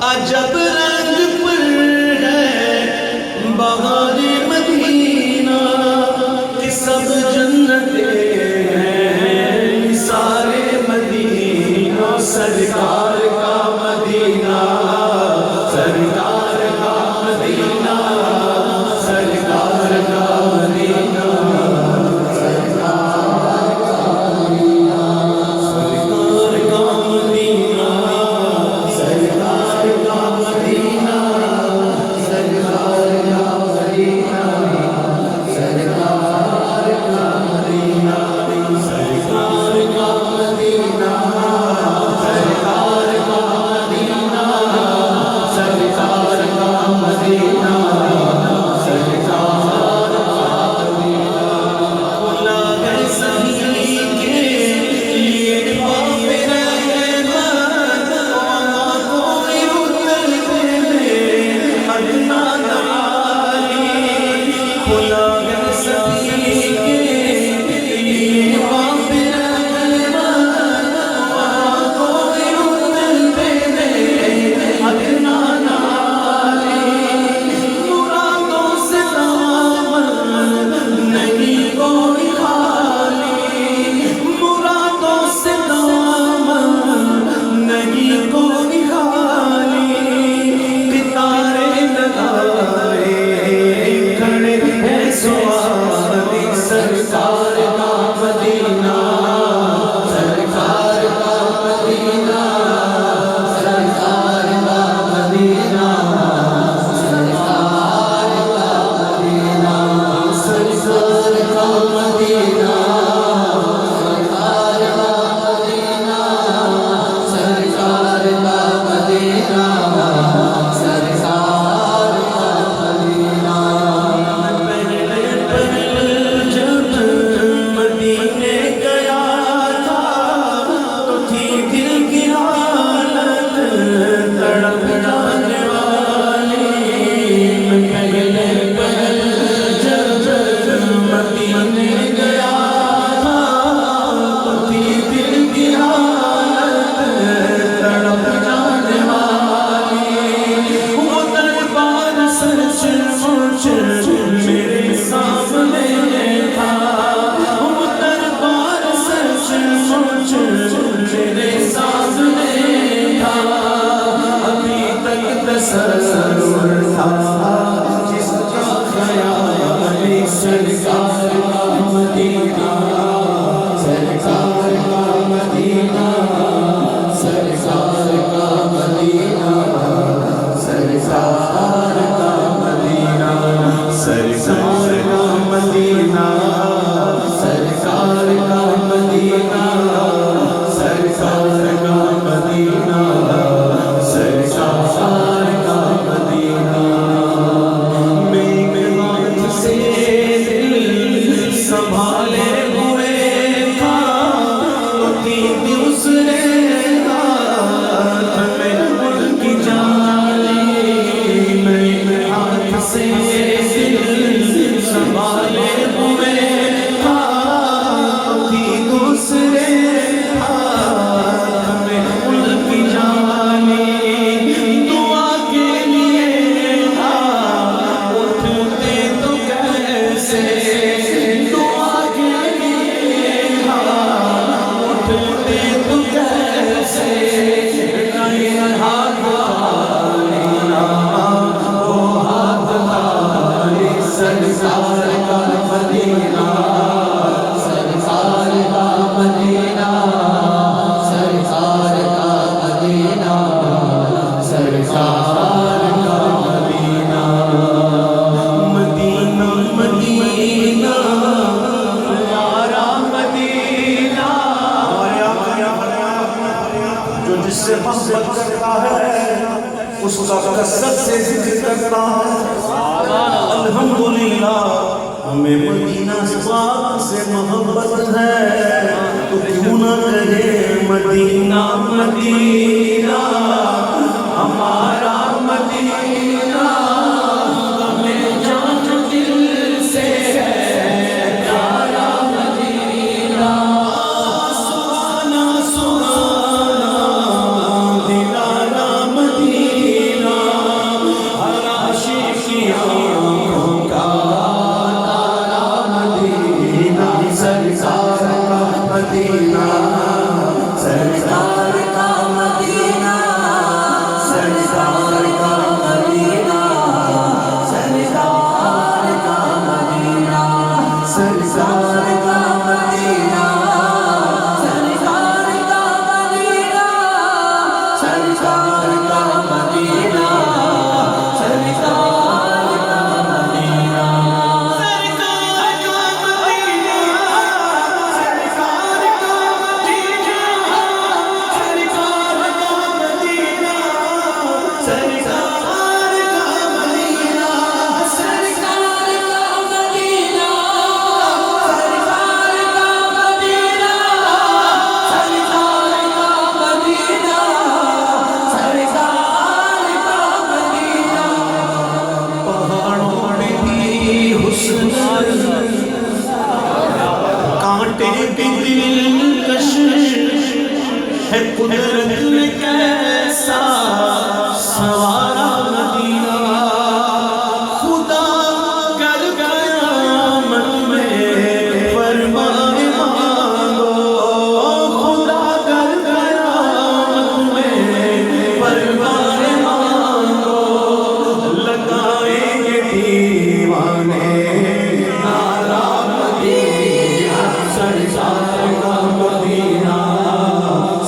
عجب رنگ پر ہے بہار مدینہ کہ سب جنتیں ہیں سارے مدینہ سرکار کا مدینہ سرکار کا مدینہ سرکار کا مدینہ اس کا کثرت سے ذکر کرتا ہے الحمدللہ ہمیں مدینہ پاک سے محبت ہے تو کیوں نہ کہے مدینہ مدینہ ہمارا مدینہ ہمیں جان دل سے پیارا مدینہ سبحانہ سبحانہ دلانا مدینہ ہے قدرت نے کیسا سوارا مدینہ خدا کر قیامت میں فرمان مانگو خدا کر قیامت میں فرمان مانگو لگائیں گے دیوانے نعرہ مدینہ سرکار کا مدینہ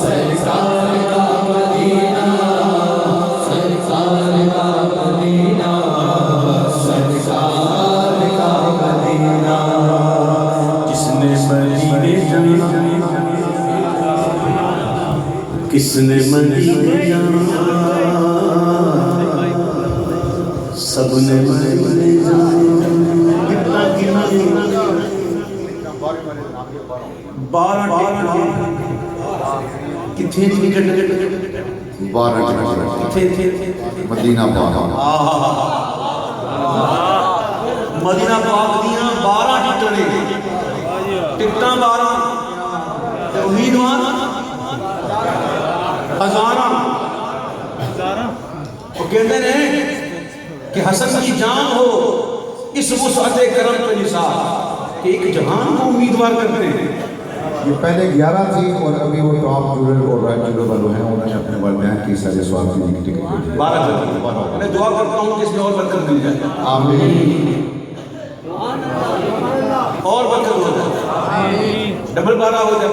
سرکار کا مدینہ سرکار کا مدینہ سرکار کا مدینہ جس نے مدینے جانا کس نے مدینے جانا سب نے مدینے جانا کتنا بارہ کتنے ٹکٹ مدینہ پاک مدینہ پاک دیاں 12 ٹکٹاں 12 تے امیدوار ہزاراں وہ کہتے ہیں کہ حسن کی جان ہو اس وسعت کرم پہ نثار کہ ایک جہان کو امیدوار کرتے ہیں. یہ پہلے 11 تھی اور ابھی وہ ٹاپ جورل اور رائٹ جورل والوں ہیں انہوں نے اپنے والدین کی سارے سوال کی ٹکٹ 12 میں دعا کرتا ہوں کہ اس میں اور برکت مل جائے آمین اور برکت ہو جائے ڈبل 12 ہو جائے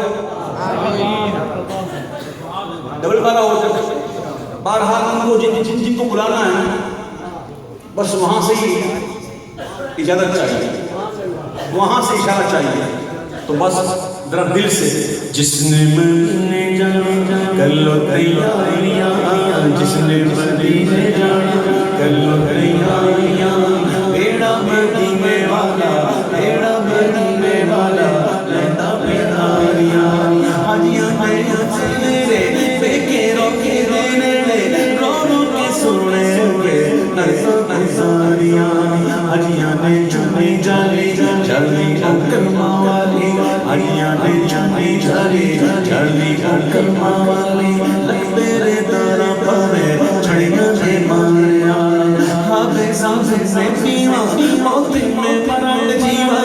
ڈبل 12 ہو جائے. بہرحال ان کو جن کو بلانا ہے بس وہاں سے ہی اجازت چاہیے وہاں سے اشارہ چاہیے تو بس ذرا دل سے جس نے مدینے جانا کر لو تیاریاں جس نے مدینے جانا کر لو تیاریاں بیڑا مدینے والا لیتا بیداریاں حاجیاں میاں میرے بیکے روکے دینے رو رو کے سنے گے نظاریاں حاجیاں نے چنی جالی کرما والی حاجیاں نے چنی جالی کرما والی لکھ تیرے دارا پرے چھڑیاں نے ماریا ہابے سامسے سے پیوا موتی میں پران جیوا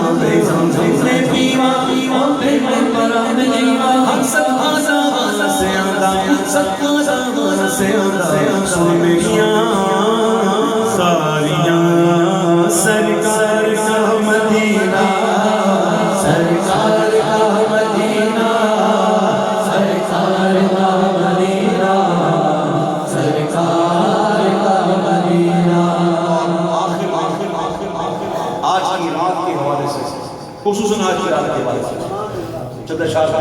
ہابے سامسے سے پیوا موتی میں پران جیوا ہم سب آزاد سے آدھا سن میریاں ساریاں سرکار کا مدینہ سرکار کا مدینہ سرکار کا مدینہ سرکار کا مدینہ. آج کی رات کے حوالے سے خصوصاً آج کی رات کے حوالے سے چندر شاہ